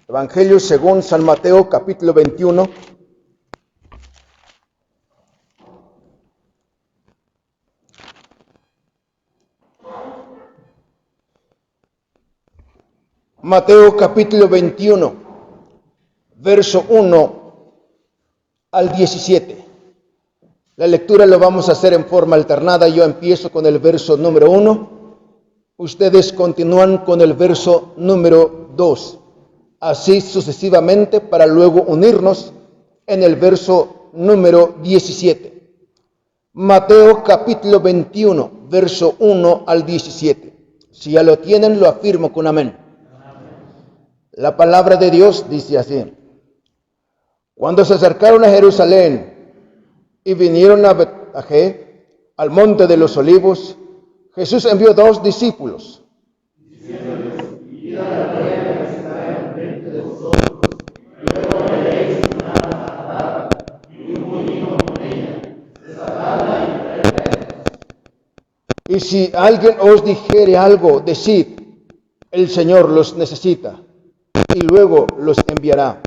Evangelio según San Mateo, capítulo 21. Mateo capítulo 21, verso 1 al 17. La lectura lo vamos a hacer en forma alternada. Yo empiezo con el verso número 1. Ustedes continúan con el verso número 2. Así sucesivamente para luego unirnos en el verso número 17. Mateo capítulo 21, verso 1 al 17. Si ya lo tienen, lo afirmo con amén. La palabra de Dios dice así: Cuando se acercaron a Jerusalén y vinieron a Betfagé, al monte de los olivos, Jesús envió 2 discípulos. Diciéndoles: Id a la aldea que está enfrente de vosotros, y luego veréis una atada y un molino con ella, desatadla y traedla. Y si alguien os dijere algo, decid: el Señor los necesita, y luego los enviará.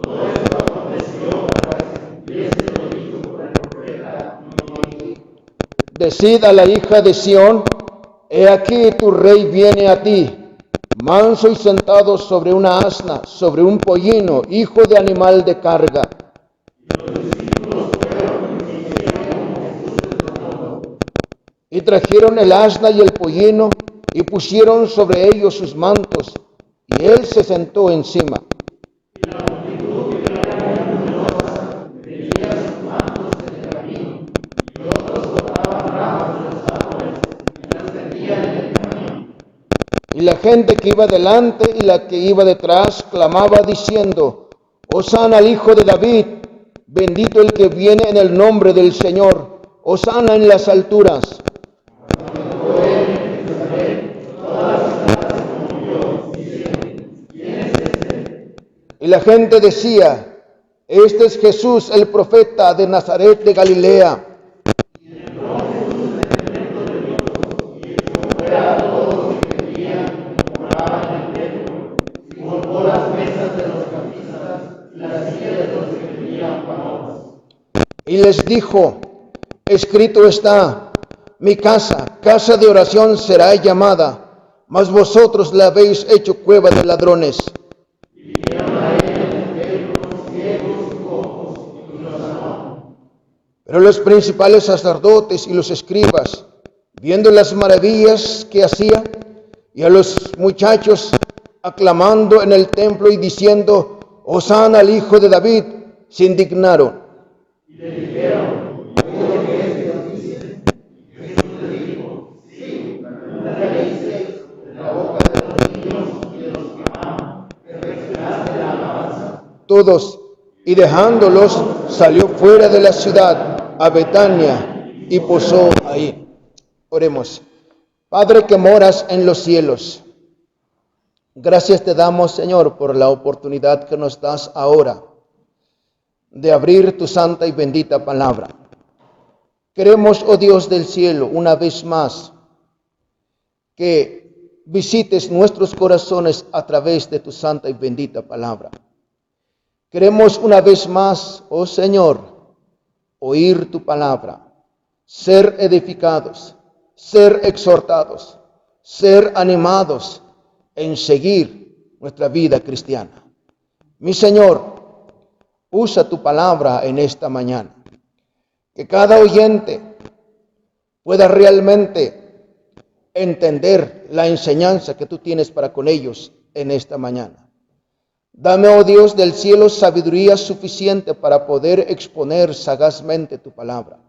Todo esto aconteció para que se cumpliese lo dicho por el profeta, no dijo: Decid a la hija de Sión: he aquí tu rey viene a ti, manso y sentado sobre una asna, sobre un pollino, hijo de animal de carga. Y trajeron el asna y el pollino, y pusieron sobre ellos sus mantos, y él se sentó encima. Y la multitud, que era muy numerosa, vendía sus mantos en el camino, y otros cortaban ramas de los árboles y las tendían en el camino. Y la gente que iba delante y la que iba detrás clamaba diciendo: Hosana al Hijo de David, bendito el que viene en el nombre del Señor, Hosana en las alturas. Y la gente decía: este es Jesús, el profeta de Nazaret de Galilea. Y les dijo: escrito está, mi casa, casa de oración será llamada, mas vosotros la habéis hecho cueva de ladrones. Pero los principales sacerdotes y los escribas, viendo las maravillas que hacía, y a los muchachos aclamando en el templo y diciendo: Hosana al Hijo de David, se indignaron. Y le dijeron: ¿oído lo que estos dicen? Y Jesús les dijo: sí, nunca leísteis de la boca de los niños y de los que aman, perfeccionaste la alabanza. Todos, y dejándolos, salió fuera de la ciudad a Betania y posó ahí. Oremos. Padre que moras en los cielos, gracias te damos, Señor, por la oportunidad que nos das ahora de abrir tu santa y bendita palabra. Queremos, oh Dios del cielo, una vez más, que visites nuestros corazones a través de tu santa y bendita palabra. Queremos una vez más, oh Señor, oír tu palabra, ser edificados, ser exhortados, ser animados en seguir nuestra vida cristiana. Mi Señor, usa tu palabra en esta mañana. Que cada oyente pueda realmente entender la enseñanza que tú tienes para con ellos en esta mañana. Dame, oh Dios del cielo, sabiduría suficiente para poder exponer sagazmente tu palabra.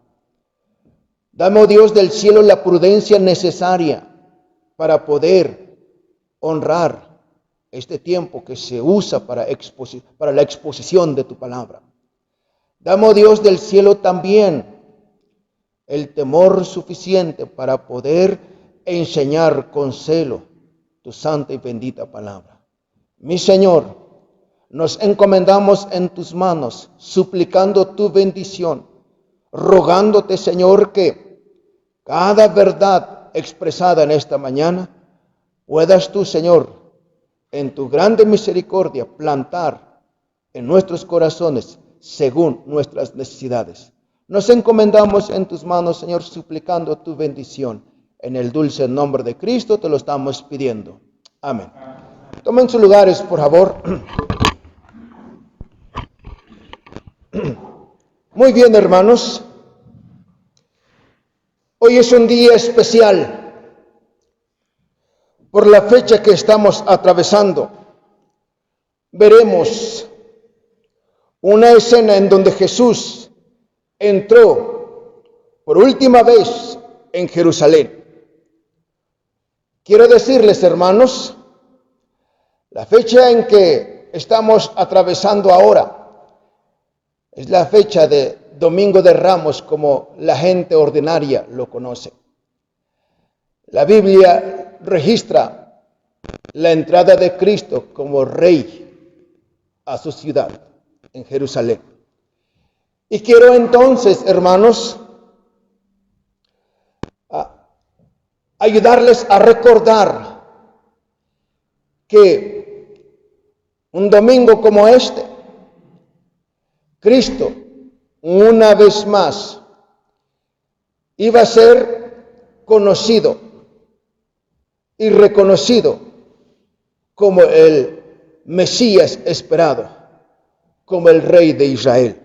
Dame, oh Dios del cielo, la prudencia necesaria para poder honrar este tiempo que se usa para la exposición de tu palabra. Dame, oh Dios del cielo, también el temor suficiente para poder enseñar con celo tu santa y bendita palabra. Mi Señor, nos encomendamos en tus manos, suplicando tu bendición, rogándote, Señor, que cada verdad expresada en esta mañana, puedas tú, Señor, en tu grande misericordia, plantar en nuestros corazones según nuestras necesidades. Nos encomendamos en tus manos, Señor, suplicando tu bendición. En el dulce nombre de Cristo te lo estamos pidiendo. Amén. Tomen sus lugares, por favor. Muy bien, hermanos. Hoy es un día especial por la fecha que estamos atravesando. Veremos una escena en donde Jesús entró por última vez en Jerusalén. Quiero decirles, hermanos, la fecha en que estamos atravesando ahora es la fecha de Domingo de Ramos, como la gente ordinaria lo conoce. La Biblia registra la entrada de Cristo como rey a su ciudad, en Jerusalén. Y quiero entonces, hermanos, ayudarles a recordar que un domingo como este, Cristo, una vez más, iba a ser conocido y reconocido como el Mesías esperado, como el Rey de Israel.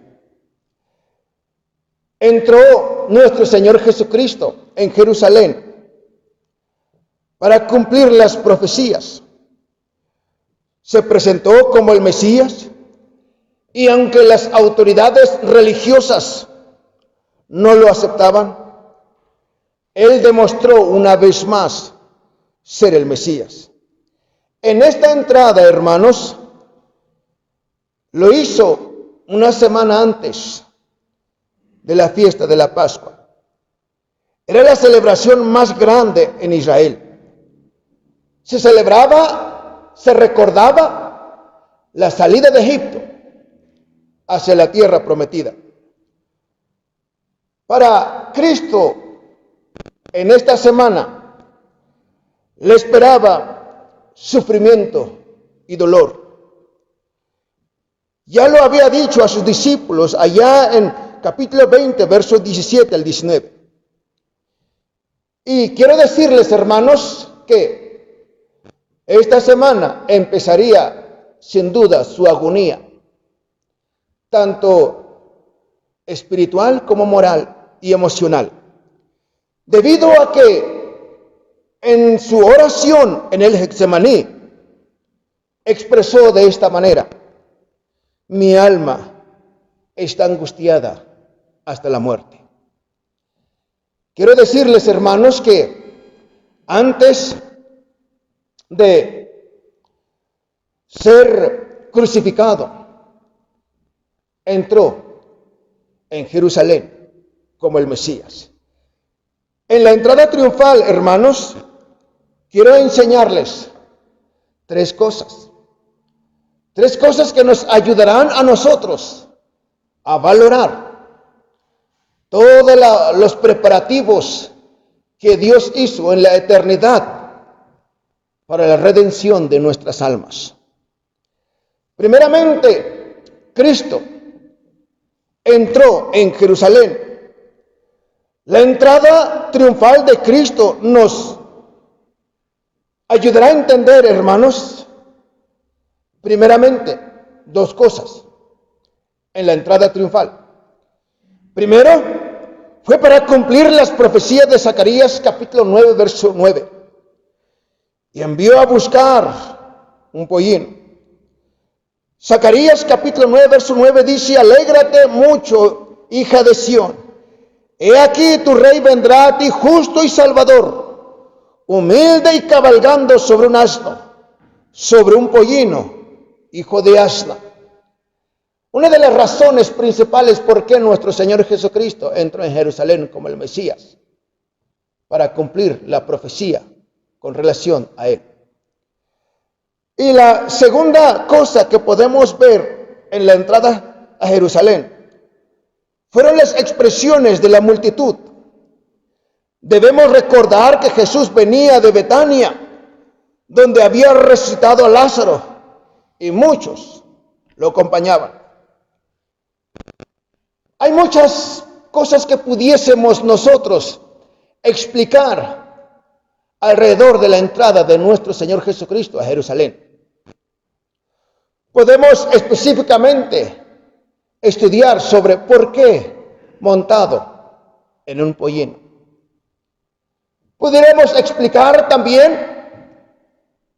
Entró nuestro Señor Jesucristo en Jerusalén para cumplir las profecías. Se presentó como el Mesías. Y aunque las autoridades religiosas no lo aceptaban, Él demostró una vez más ser el Mesías. En esta entrada, hermanos, lo hizo una semana antes de la fiesta de la Pascua. Era la celebración más grande en Israel. Se celebraba, se recordaba la salida de Egipto hacia la tierra prometida. Para Cristo, en esta semana, le esperaba sufrimiento y dolor. Ya lo había dicho a sus discípulos allá en capítulo 20, versos 17 al 19. Y quiero decirles, hermanos, que esta semana empezaría sin duda su agonía, tanto espiritual como moral y emocional, debido a que en su oración en el Getsemaní expresó de esta manera: mi alma está angustiada hasta la muerte. Quiero decirles, hermanos, que antes de ser crucificado, entró en Jerusalén como el Mesías. En la entrada triunfal, hermanos, quiero enseñarles tres cosas que nos ayudarán a nosotros a valorar todos los preparativos que Dios hizo en la eternidad para la redención de nuestras almas. Primeramente, Cristo entró en Jerusalén. La entrada triunfal de Cristo nos ayudará a entender, hermanos, primeramente, dos cosas en la entrada triunfal. Primero, fue para cumplir las profecías de Zacarías capítulo 9, verso 9. Y envió a buscar un pollino. Zacarías capítulo 9, verso 9 dice: alégrate mucho, hija de Sión. He aquí tu rey vendrá a ti justo y salvador, humilde y cabalgando sobre un asno, sobre un pollino, hijo de asna. Una de las razones principales por qué nuestro Señor Jesucristo entró en Jerusalén como el Mesías, para cumplir la profecía con relación a Él. Y la segunda cosa que podemos ver en la entrada a Jerusalén fueron las expresiones de la multitud. Debemos recordar que Jesús venía de Betania, donde había resucitado a Lázaro, y muchos lo acompañaban. Hay muchas cosas que pudiésemos nosotros explicar alrededor de la entrada de nuestro Señor Jesucristo a Jerusalén. Podemos específicamente estudiar sobre por qué montado en un pollino. Podríamos explicar también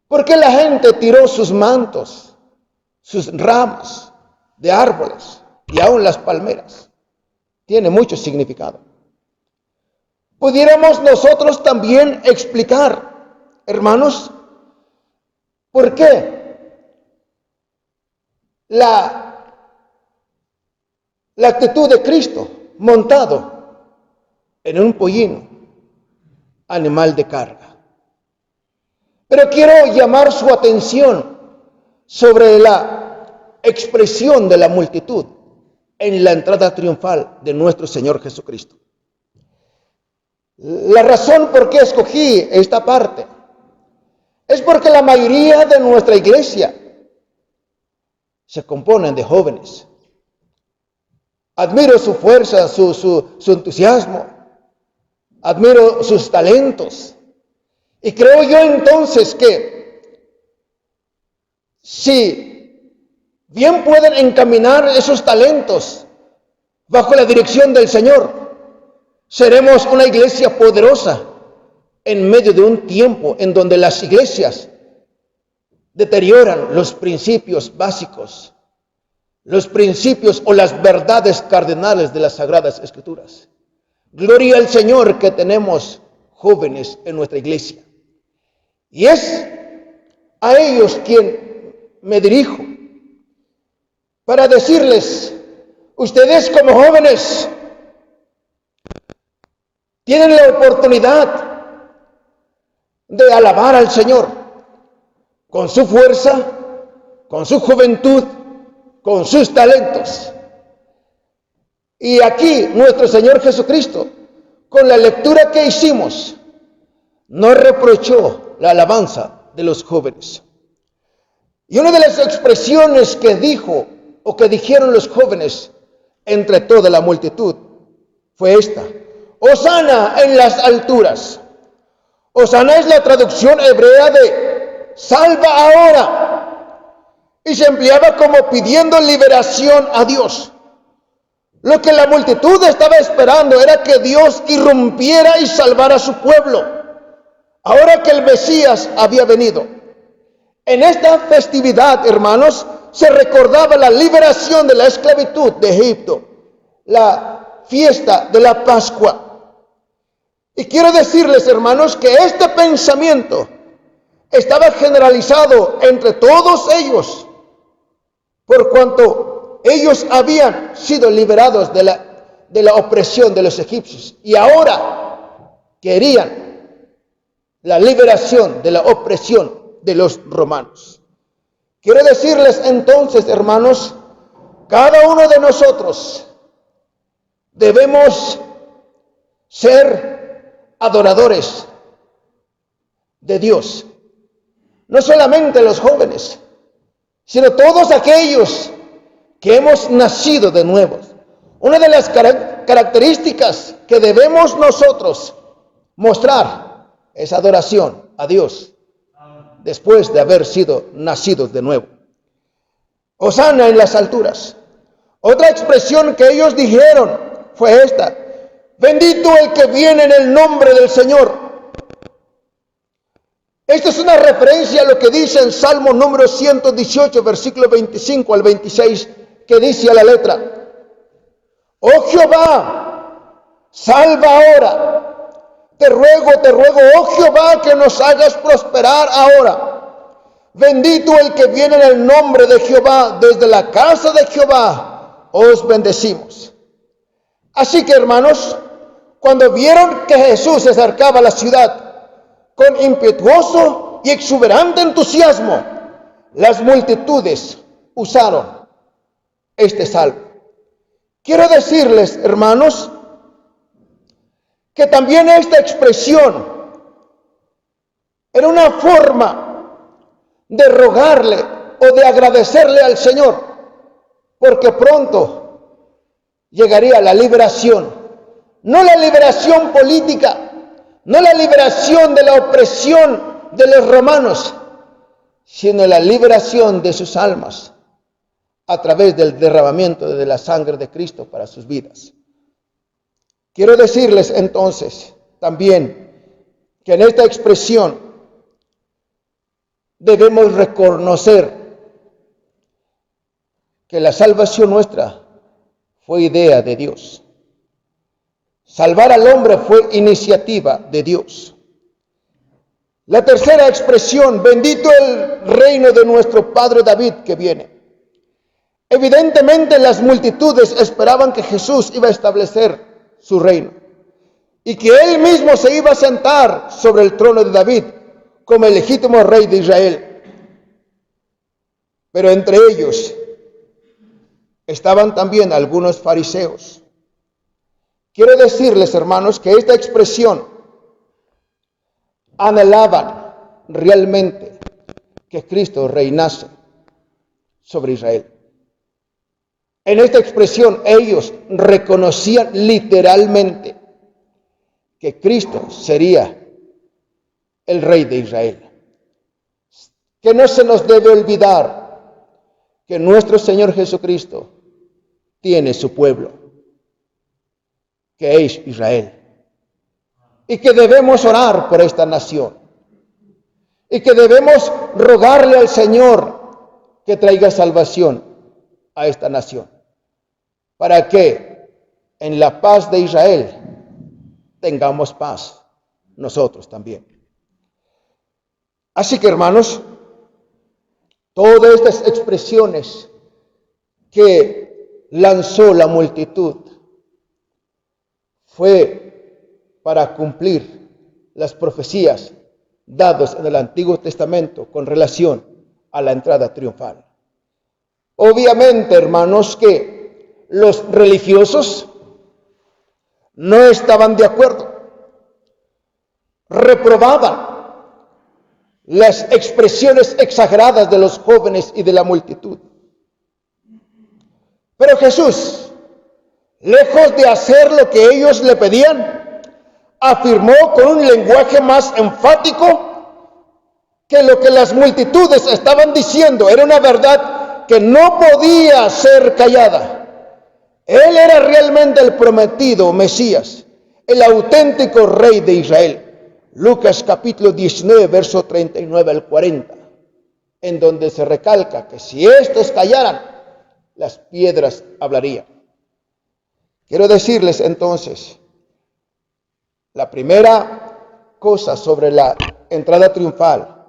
por qué la gente tiró sus mantos, sus ramas de árboles y aún las palmeras. Tiene mucho significado. Pudiéramos nosotros también explicar, hermanos, por qué la actitud de Cristo montado en un pollino, animal de carga. Pero quiero llamar su atención sobre la expresión de la multitud en la entrada triunfal de nuestro Señor Jesucristo. La razón por qué escogí esta parte es porque la mayoría de nuestra iglesia se componen de jóvenes. Admiro su fuerza, su entusiasmo. Admiro sus talentos. Y creo yo entonces que si bien pueden encaminar esos talentos bajo la dirección del Señor, seremos una iglesia poderosa en medio de un tiempo en donde las iglesias deterioran los principios básicos, los principios o las verdades cardinales de las Sagradas Escrituras. Gloria al Señor que tenemos jóvenes en nuestra iglesia. Y es a ellos quien me dirijo para decirles, ustedes como jóvenes tienen la oportunidad de alabar al Señor con su fuerza, con su juventud, con sus talentos. Y aquí nuestro Señor Jesucristo, con la lectura que hicimos, no reprochó la alabanza de los jóvenes. Y una de las expresiones que dijo o que dijeron los jóvenes entre toda la multitud fue esta: Hosana en las alturas. Hosana es la traducción hebrea de salva ahora, y se empleaba como pidiendo liberación a Dios. Lo que la multitud estaba esperando era que Dios irrumpiera y salvara a su pueblo, ahora que el Mesías había venido. En esta festividad, hermanos, se recordaba la liberación de la esclavitud de Egipto, la fiesta de la Pascua. Y quiero decirles, hermanos, que este pensamiento estaba generalizado entre todos ellos, por cuanto ellos habían sido liberados de la opresión de los egipcios y ahora querían la liberación de la opresión de los romanos. Quiero decirles entonces, hermanos, cada uno de nosotros debemos ser adoradores de Dios. No solamente los jóvenes, sino todos aquellos que hemos nacido de nuevo. Una de las características que debemos nosotros mostrar es adoración a Dios después de haber sido nacidos de nuevo. Hosana en las alturas. Otra expresión que ellos dijeron fue esta: bendito el que viene en el nombre del Señor. Esta es una referencia a lo que dice en Salmo número 118, versículo 25 al 26, que dice a la letra: oh Jehová, salva ahora. Te ruego, oh Jehová, que nos hagas prosperar ahora. Bendito el que viene en el nombre de Jehová. Desde la casa de Jehová os bendecimos. Así que, hermanos, cuando vieron que Jesús se acercaba a la ciudad con impetuoso y exuberante entusiasmo, las multitudes usaron este salmo. Quiero decirles, hermanos, que también esta expresión era una forma de rogarle o de agradecerle al Señor, porque pronto llegaría la liberación. No la liberación política, no la liberación de la opresión de los romanos, sino la liberación de sus almas a través del derramamiento de la sangre de Cristo para sus vidas. Quiero decirles entonces también que en esta expresión debemos reconocer que la salvación nuestra fue idea de Dios. Salvar al hombre fue iniciativa de Dios. La tercera expresión, bendito el reino de nuestro padre David que viene. Evidentemente las multitudes esperaban que Jesús iba a establecer su reino y que él mismo se iba a sentar sobre el trono de David como el legítimo rey de Israel. Pero entre ellos estaban también algunos fariseos. Quiero decirles, hermanos, que esta expresión anhelaban realmente que Cristo reinase sobre Israel. En esta expresión ellos reconocían literalmente que Cristo sería el rey de Israel. Que no se nos debe olvidar que nuestro Señor Jesucristo tiene su pueblo, que es Israel, y que debemos orar por esta nación, y que debemos rogarle al Señor que traiga salvación a esta nación, para que en la paz de Israel tengamos paz nosotros también. Así que, hermanos, todas estas expresiones que lanzó la multitud fue para cumplir las profecías dadas en el Antiguo Testamento con relación a la entrada triunfal. Obviamente, hermanos, que los religiosos no estaban de acuerdo, reprobaban las expresiones exageradas de los jóvenes y de la multitud. Pero Jesús, lejos de hacer lo que ellos le pedían, afirmó con un lenguaje más enfático que lo que las multitudes estaban diciendo era una verdad que no podía ser callada. Él era realmente el prometido Mesías, el auténtico rey de Israel. Lucas capítulo 19, verso 39 al 40, en donde se recalca que si estos callaran, las piedras hablarían. Quiero decirles entonces, la primera cosa sobre la entrada triunfal,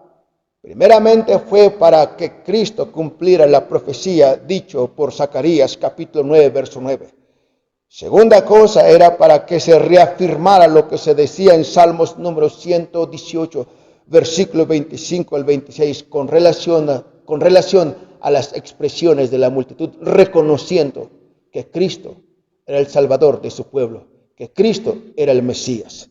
primeramente fue para que Cristo cumpliera la profecía dicho por Zacarías capítulo 9, verso 9. Segunda cosa era para que se reafirmara lo que se decía en Salmos número 118, versículo 25 al 26, con relación a las expresiones de la multitud, reconociendo que Cristo era el Salvador de su pueblo, que Cristo era el Mesías.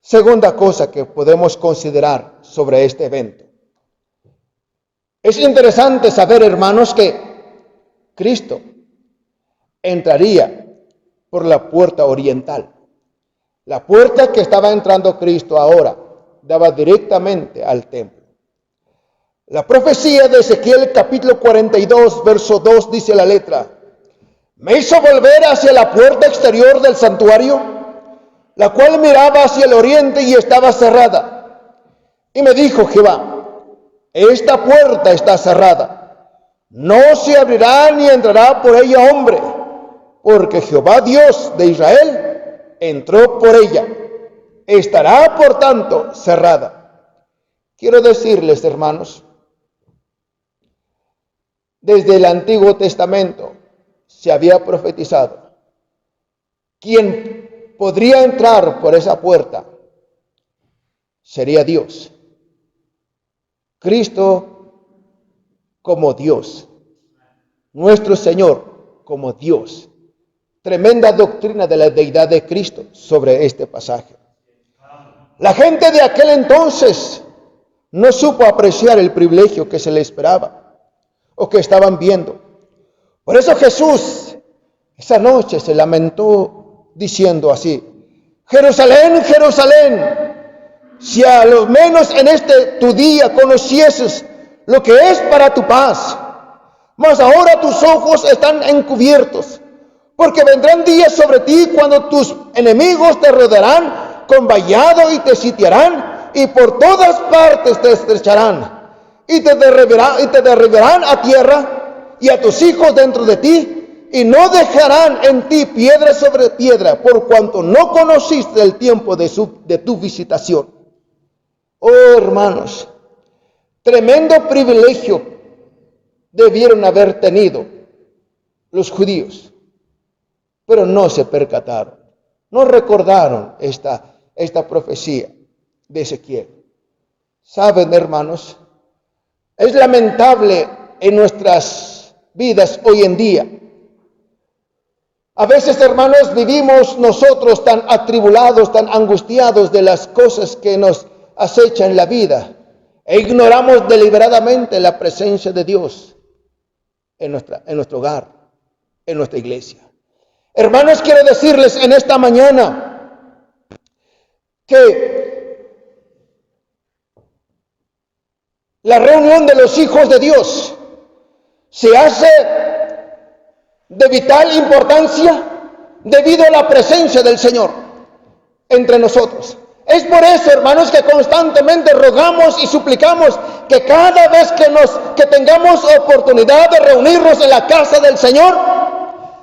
Segunda cosa que podemos considerar sobre este evento. Es interesante saber, hermanos, que Cristo entraría por la puerta oriental. La puerta que estaba entrando Cristo ahora daba directamente al templo. La profecía de Ezequiel capítulo 42, verso 2 dice la letra: me hizo volver hacia la puerta exterior del santuario, la cual miraba hacia el oriente y estaba cerrada. Y me dijo Jehová: esta puerta está cerrada, no se abrirá ni entrará por ella hombre, porque Jehová Dios de Israel entró por ella. Estará, por tanto, cerrada. Quiero decirles, hermanos, desde el Antiguo Testamento se había profetizado: quien podría entrar por esa puerta sería Dios. Cristo como Dios, nuestro Señor como Dios. Tremenda doctrina de la deidad de Cristo sobre este pasaje. La gente de aquel entonces no supo apreciar el privilegio que se le esperaba o que estaban viendo. Por eso Jesús esa noche se lamentó diciendo así: Jerusalén, Jerusalén, si a lo menos en este tu día conocieses lo que es para tu paz, mas ahora tus ojos están encubiertos, porque vendrán días sobre ti cuando tus enemigos te rodearán con vallado y te sitiarán, y por todas partes te estrecharán, y te derribarán a tierra, y a tus hijos dentro de ti, y no dejarán en ti piedra sobre piedra, por cuanto no conociste el tiempo de tu visitación. Oh, hermanos, tremendo privilegio debieron haber tenido los judíos, pero no se percataron, no recordaron esta profecía de Ezequiel. Saben, hermanos, es lamentable en nuestras vidas hoy en día. A veces, hermanos, vivimos nosotros tan atribulados, tan angustiados de las cosas que nos acechan en la vida, e ignoramos deliberadamente la presencia de Dios en nuestro hogar, en nuestra iglesia. Hermanos, quiero decirles en esta mañana que la reunión de los hijos de Dios se hace de vital importancia debido a la presencia del Señor entre nosotros. Es por eso, hermanos, que constantemente rogamos y suplicamos que cada vez que tengamos oportunidad de reunirnos en la casa del Señor,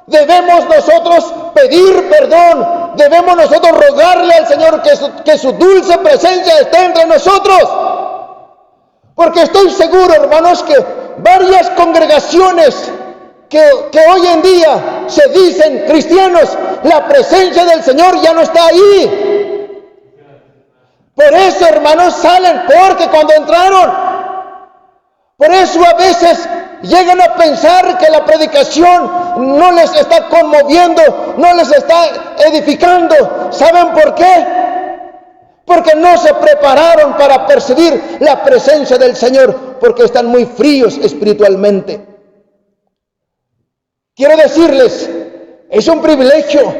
debemos nosotros pedir perdón, debemos nosotros rogarle al Señor que su dulce presencia esté entre nosotros. Porque estoy seguro, hermanos, que varias congregaciones que hoy en día se dicen cristianos, la presencia del Señor ya no está ahí. Por eso, hermanos, salen, porque cuando entraron, por eso a veces llegan a pensar que la predicación no les está conmoviendo, no les está edificando. ¿Saben por qué? Porque no se prepararon para percibir la presencia del Señor, porque están muy fríos espiritualmente. Quiero decirles, es un privilegio,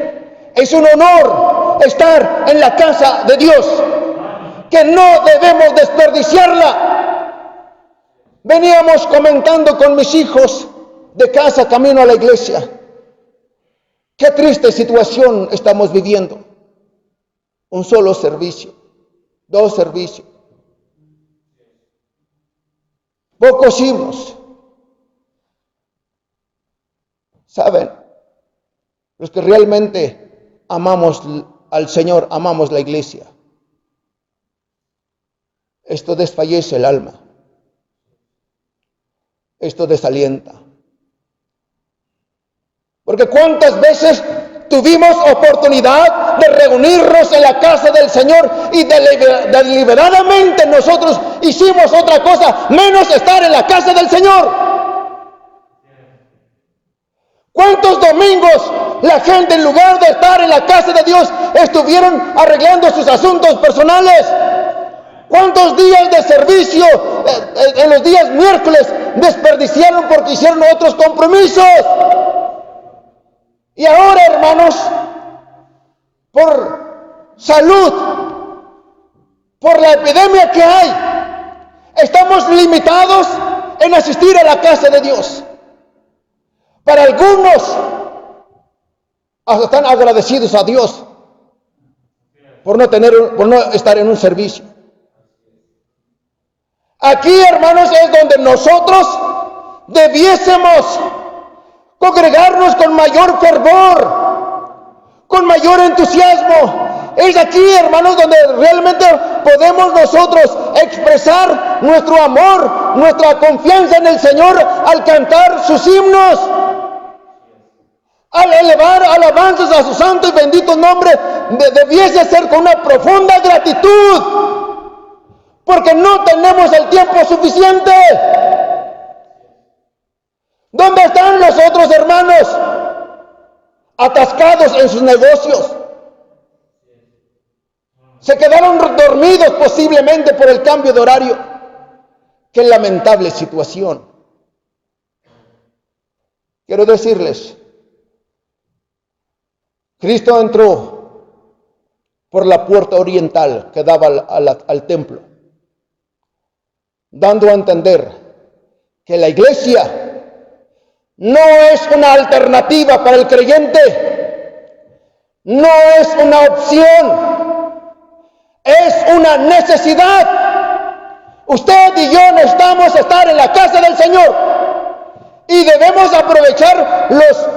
es un honor estar en la casa de Dios, que no debemos desperdiciarla. Veníamos comentando con mis hijos de casa camino a la iglesia. Qué triste situación estamos viviendo. Un solo servicio, 2 servicios, pocos himnos. ¿Saben? Los que realmente amamos al Señor, amamos la iglesia. Esto desfallece el alma. Esto desalienta. Porque cuántas veces tuvimos oportunidad de reunirnos en la casa del Señor y deliberadamente nosotros hicimos otra cosa menos estar en la casa del Señor. ¿Cuántos domingos la gente, en lugar de estar en la casa de Dios, estuvieron arreglando sus asuntos personales? ¿Cuántos días de servicio en los días miércoles desperdiciaron porque hicieron otros compromisos? Y ahora, hermanos, por salud, por la epidemia que hay, estamos limitados en asistir a la casa de Dios. Para algunos, hasta están agradecidos a Dios por no estar en un servicio. Aquí, hermanos, es donde nosotros debiésemos congregarnos con mayor fervor, con mayor entusiasmo. Es aquí, hermanos, donde realmente podemos nosotros expresar nuestro amor, nuestra confianza en el Señor al cantar sus himnos, al elevar alabanzas a su santo y bendito nombre. Debiese ser con una profunda gratitud, porque no tenemos el tiempo suficiente. ¿Dónde están los otros hermanos? Atascados en sus negocios. Se quedaron dormidos posiblemente por el cambio de horario. Qué lamentable situación. Quiero decirles, Cristo entró por la puerta oriental que daba al templo, dando a entender que la iglesia no es una alternativa para el creyente, no es una opción, es una necesidad. Usted y yo necesitamos estar en la casa del Señor y debemos aprovechar los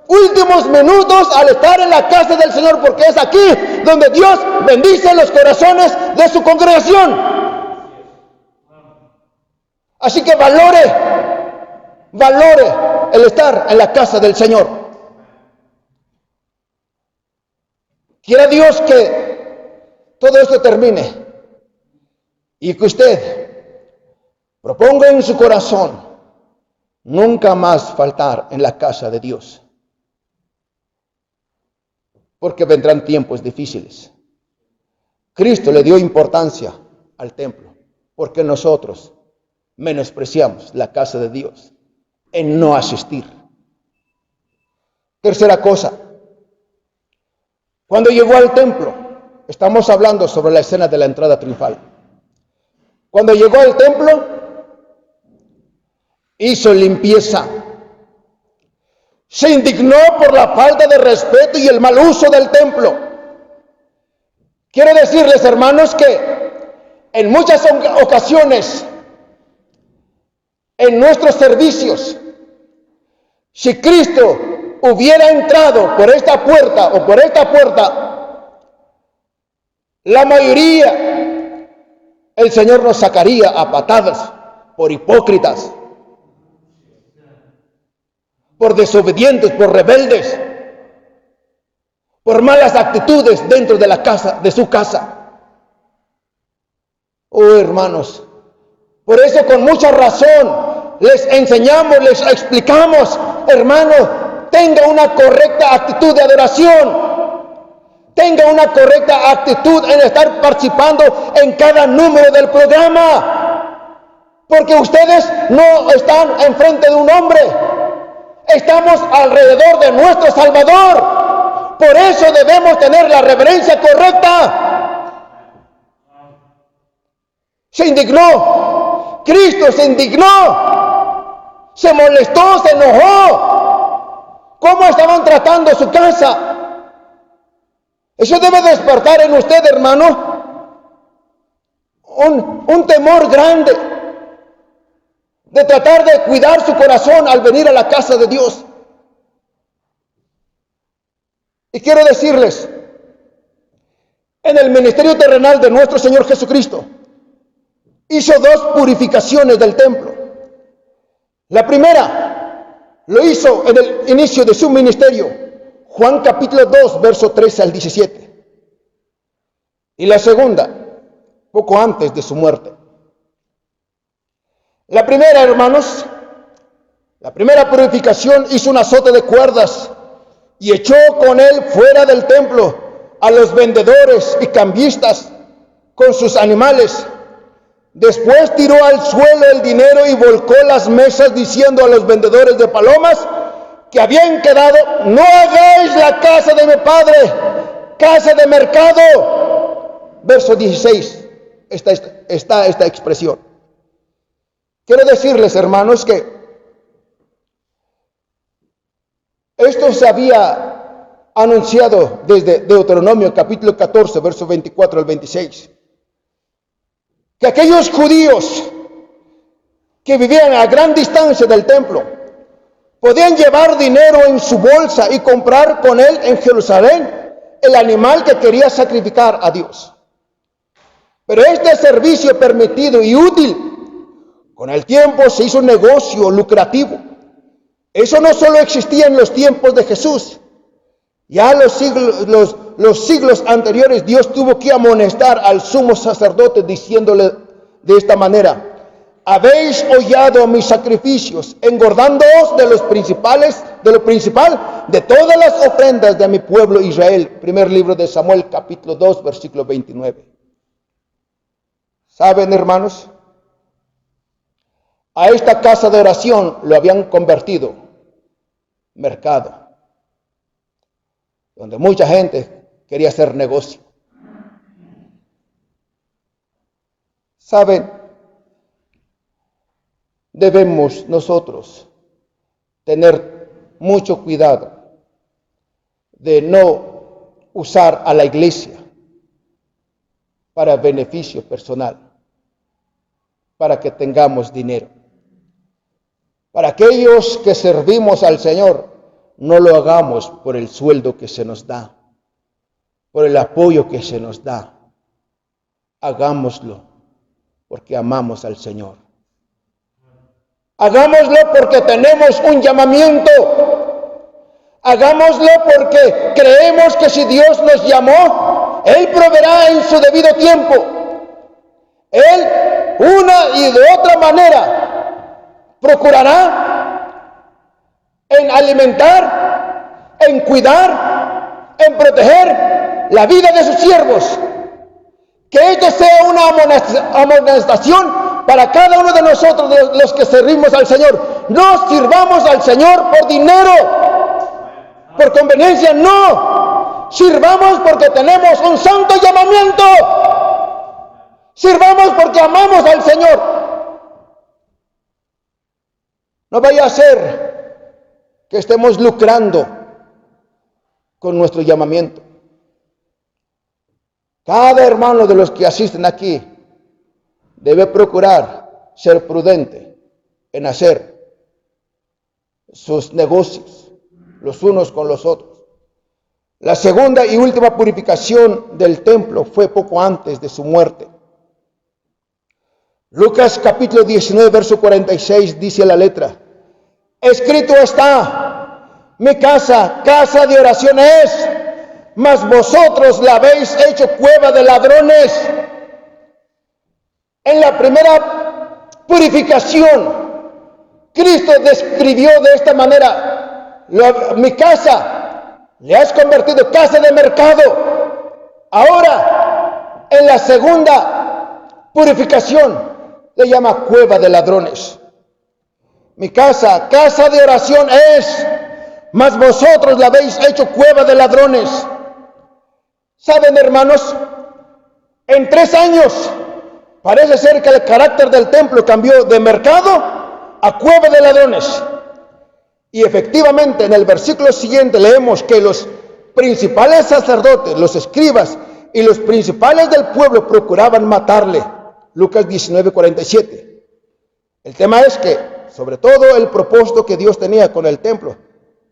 últimos minutos al estar en la casa del Señor, porque es aquí donde Dios bendice los corazones de su congregación. Así que valore el estar en la casa del Señor. Quiera Dios que todo esto termine y que usted proponga en su corazón nunca más faltar en la casa de Dios, porque vendrán tiempos difíciles. Cristo le dio importancia al templo, porque nosotros menospreciamos la casa de Dios en no asistir. Tercera cosa, cuando llegó al templo, estamos hablando sobre la escena de la entrada triunfal. Cuando llegó al templo, hizo limpieza. Se indignó por la falta de respeto y el mal uso del templo. Quiero decirles, hermanos, que en muchas ocasiones, en nuestros servicios, si Cristo hubiera entrado por esta puerta o por esta puerta, la mayoría, el Señor nos sacaría a patadas por hipócritas, por desobedientes, por rebeldes, por malas actitudes dentro de la casa, de su casa. Oh, hermanos, por eso con mucha razón les enseñamos, les explicamos, hermano, tenga una correcta actitud de adoración. Tenga una correcta actitud en estar participando en cada número del programa. Porque ustedes no están enfrente de un hombre. Estamos alrededor de nuestro Salvador. Por eso debemos tener la reverencia correcta. Se indignó. Cristo se indignó. Se molestó, se enojó. ¿Cómo estaban tratando su casa? Eso debe despertar en usted, hermano, un temor grande de tratar de cuidar su corazón al venir a la casa de Dios. Y quiero decirles, en el ministerio terrenal de nuestro Señor Jesucristo, hizo dos purificaciones del templo. La primera lo hizo en el inicio de su ministerio, Juan capítulo 2, verso 13 al 17. Y la segunda, poco antes de su muerte. La primera, hermanos, la primera purificación, hizo un azote de cuerdas y echó con él fuera del templo a los vendedores y cambistas con sus animales. Después tiró al suelo el dinero y volcó las mesas, diciendo a los vendedores de palomas que habían quedado: no hagáis la casa de mi padre casa de mercado. Verso 16 está esta expresión. Quiero decirles, hermanos, que esto se había anunciado desde Deuteronomio capítulo 14, verso 24 al 26. Que aquellos judíos que vivían a gran distancia del templo podían llevar dinero en su bolsa y comprar con él en Jerusalén el animal que quería sacrificar a Dios. Pero este servicio permitido y útil, con el tiempo se hizo un negocio lucrativo. Eso no solo existía en los tiempos de Jesús. Ya los siglos anteriores, Dios tuvo que amonestar al sumo sacerdote diciéndole de esta manera: habéis hollado mis sacrificios, engordándoos de lo principal de todas las ofrendas de mi pueblo Israel. Primer libro de Samuel, capítulo 2, versículo 29. ¿Saben, hermanos? a esta casa de oración lo habían convertido mercado, donde mucha gente quería hacer negocio. ¿Saben? Debemos nosotros tener mucho cuidado de no usar a la iglesia para beneficio personal, para que tengamos dinero. Para aquellos que servimos al Señor, no lo hagamos por el sueldo que se nos da, por el apoyo que se nos da. Hagámoslo porque amamos al Señor. Hagámoslo porque tenemos un llamamiento. Hagámoslo porque creemos que si Dios nos llamó, Él proveerá en su debido tiempo. Él, una y de otra manera, procurará en alimentar, en cuidar, en proteger la vida de sus siervos. Que esto sea una amonestación para cada uno de nosotros, los que servimos al Señor. No sirvamos al Señor por dinero, por conveniencia, no. Sirvamos porque tenemos un santo llamamiento. Sirvamos porque amamos al Señor. No vaya a ser que estemos lucrando con nuestro llamamiento. Cada hermano de los que asisten aquí debe procurar ser prudente en hacer sus negocios los unos con los otros. La segunda y última purificación del templo fue poco antes de su muerte. Lucas capítulo 19, verso 46 dice la letra: escrito está, mi casa, casa de oración es, mas vosotros la habéis hecho cueva de ladrones. En la primera purificación, Cristo describió de esta manera: mi casa le has convertido casa de mercado. Ahora, en la segunda purificación, le llama cueva de ladrones. Mi casa, casa de oración es, mas vosotros la habéis hecho cueva de ladrones. ¿Saben, hermanos? En 3 años parece ser que el carácter del templo cambió de mercado a cueva de ladrones. Y efectivamente en el versículo siguiente leemos que los principales sacerdotes, los escribas y los principales del pueblo procuraban matarle. Lucas 19, 47. El tema es que, sobre todo, el propósito que Dios tenía con el templo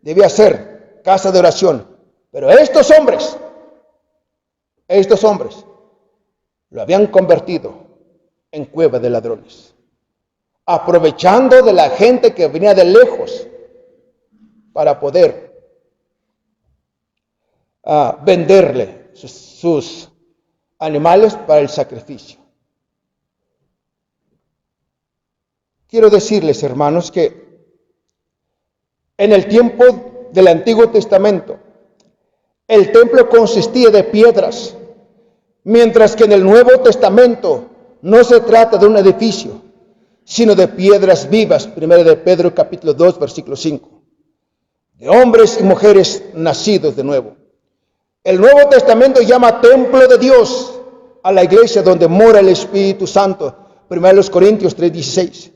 debía ser casa de oración. Pero estos hombres lo habían convertido en cueva de ladrones, aprovechando de la gente que venía de lejos para poder venderle sus animales para el sacrificio. Quiero decirles, hermanos, que en el tiempo del Antiguo Testamento el templo consistía de piedras, mientras que en el Nuevo Testamento no se trata de un edificio, sino de piedras vivas. 1 de Pedro capítulo 2, versículo 5. De hombres y mujeres nacidos de nuevo. El Nuevo Testamento llama templo de Dios a la iglesia donde mora el Espíritu Santo. 1 Corintios 3, 16.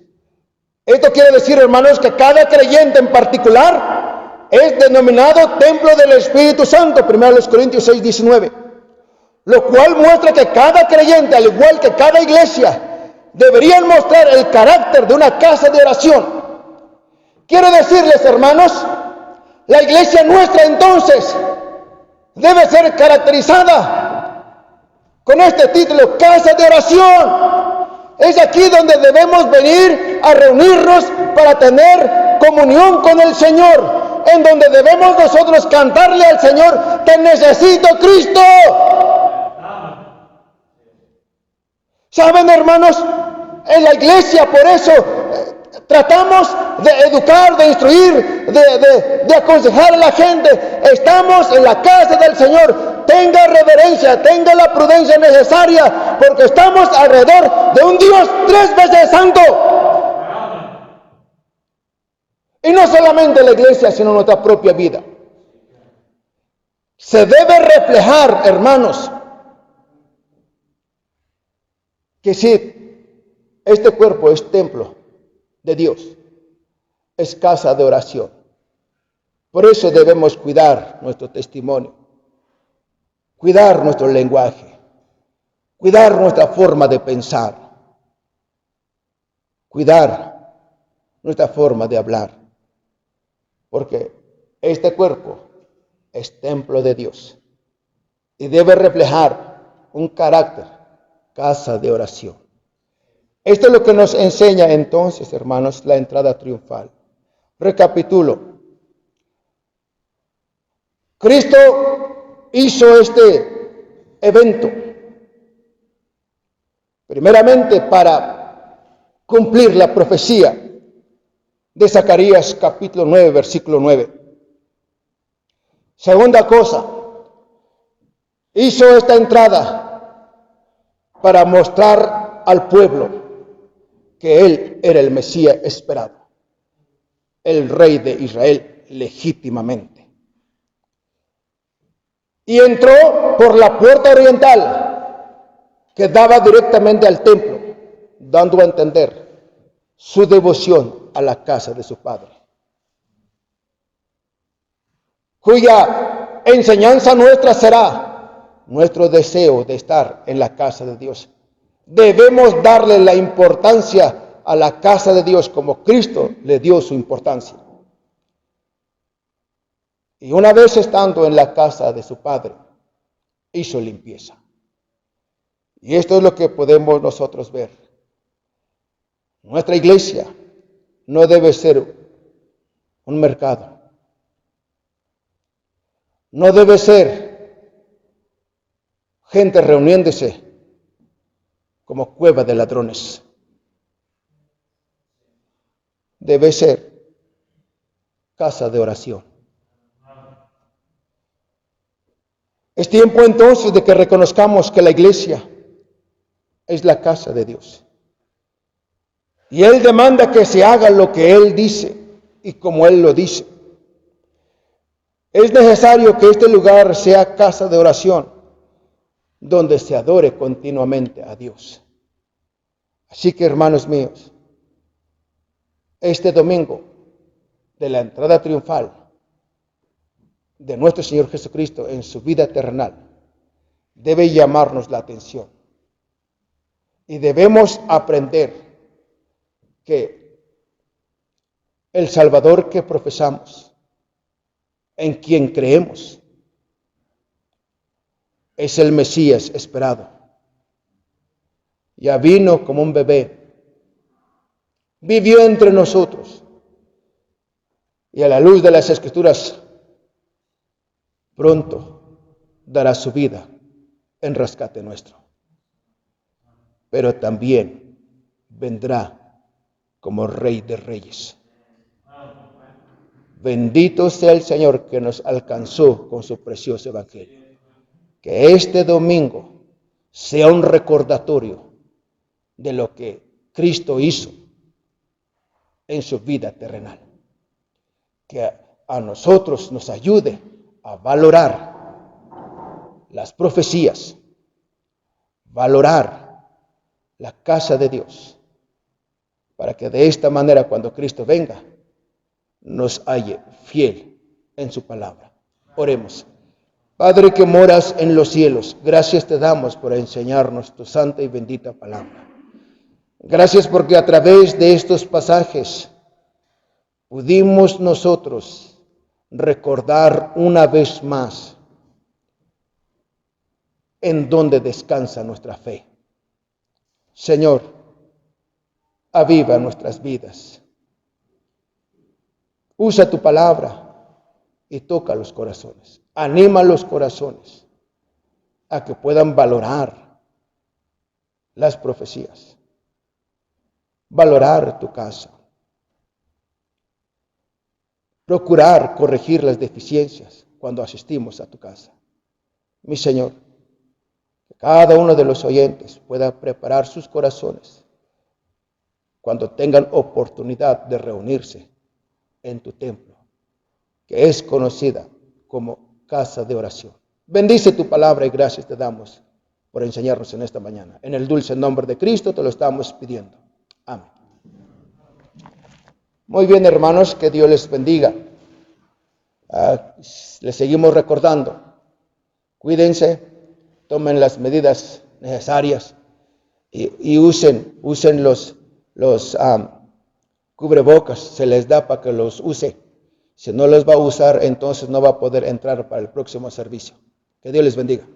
Esto quiere decir, hermanos, que cada creyente en particular es denominado templo del Espíritu Santo, 1 Corintios 6, 19. Lo cual muestra que cada creyente, al igual que cada iglesia, deberían mostrar el carácter de una casa de oración. Quiero decirles, hermanos, la iglesia nuestra entonces debe ser caracterizada con este título: casa de oración. Es aquí donde debemos venir a reunirnos para tener comunión con el Señor, en donde debemos nosotros cantarle al Señor: te necesito, Cristo. ¿Saben, hermanos? En la iglesia, por eso tratamos de educar, de instruir, de aconsejar a la gente. Estamos en la casa del Señor. Tenga reverencia, tenga la prudencia necesaria, porque estamos alrededor de un Dios 3 veces santo. Y no solamente la iglesia, sino nuestra propia vida. Se debe reflejar, hermanos, que si este cuerpo es templo de Dios, es casa de oración. Por eso debemos cuidar nuestro testimonio, cuidar nuestro lenguaje, cuidar nuestra forma de pensar, cuidar nuestra forma de hablar. Porque este cuerpo es templo de Dios y debe reflejar un carácter, casa de oración. Esto es lo que nos enseña entonces, hermanos, la entrada triunfal. Recapitulo. Cristo hizo este evento primeramente para cumplir la profecía de Zacarías capítulo 9, versículo 9. Segunda cosa, hizo esta entrada para mostrar al pueblo que él era el Mesías esperado, el rey de Israel legítimamente. Y entró por la puerta oriental que daba directamente al templo, dando a entender su devoción a la casa de su padre, cuya enseñanza nuestra será nuestro deseo de estar en la casa de Dios. Debemos darle la importancia a la casa de Dios como Cristo le dio su importancia. Y una vez estando en la casa de su padre, hizo limpieza. Y esto es lo que podemos nosotros ver. Nuestra iglesia no debe ser un mercado. No debe ser gente reuniéndose como cueva de ladrones. Debe ser casa de oración. Es tiempo entonces de que reconozcamos que la iglesia es la casa de Dios. Y Él demanda que se haga lo que Él dice y como Él lo dice. Es necesario que este lugar sea casa de oración, donde se adore continuamente a Dios. Así que, hermanos míos, este domingo de la entrada triunfal de nuestro Señor Jesucristo en su vida terrenal debe llamarnos la atención. Y debemos aprender que el Salvador que profesamos, en quien creemos, es el Mesías esperado. Ya vino como un bebé, vivió entre nosotros y a la luz de las Escrituras pronto dará su vida en rescate nuestro. Pero también vendrá como Rey de Reyes. Bendito sea el Señor que nos alcanzó con su precioso Evangelio. Que este domingo sea un recordatorio de lo que Cristo hizo en su vida terrenal. Que a nosotros nos ayude a valorar las profecías, valorar la casa de Dios, para que de esta manera cuando Cristo venga, nos halle fiel en su palabra. Oremos. Padre que moras en los cielos, gracias te damos por enseñarnos tu santa y bendita palabra. Gracias porque a través de estos pasajes pudimos nosotros recordar una vez más en donde descansa nuestra fe. Señor, aviva nuestras vidas. Usa tu palabra y toca los corazones. Anima los corazones a que puedan valorar las profecías, valorar tu casa, procurar corregir las deficiencias cuando asistimos a tu casa. Mi Señor, que cada uno de los oyentes pueda preparar sus corazones cuando tengan oportunidad de reunirse en tu templo, que es conocida como casa de oración. Bendice tu palabra y gracias te damos por enseñarnos en esta mañana. En el dulce nombre de Cristo te lo estamos pidiendo. Amén. Muy bien, hermanos, que Dios les bendiga. Les seguimos recordando. Cuídense, tomen las medidas necesarias y usen los cubrebocas. Se les da para que los use. Si no los va a usar, entonces no va a poder entrar para el próximo servicio. Que Dios les bendiga.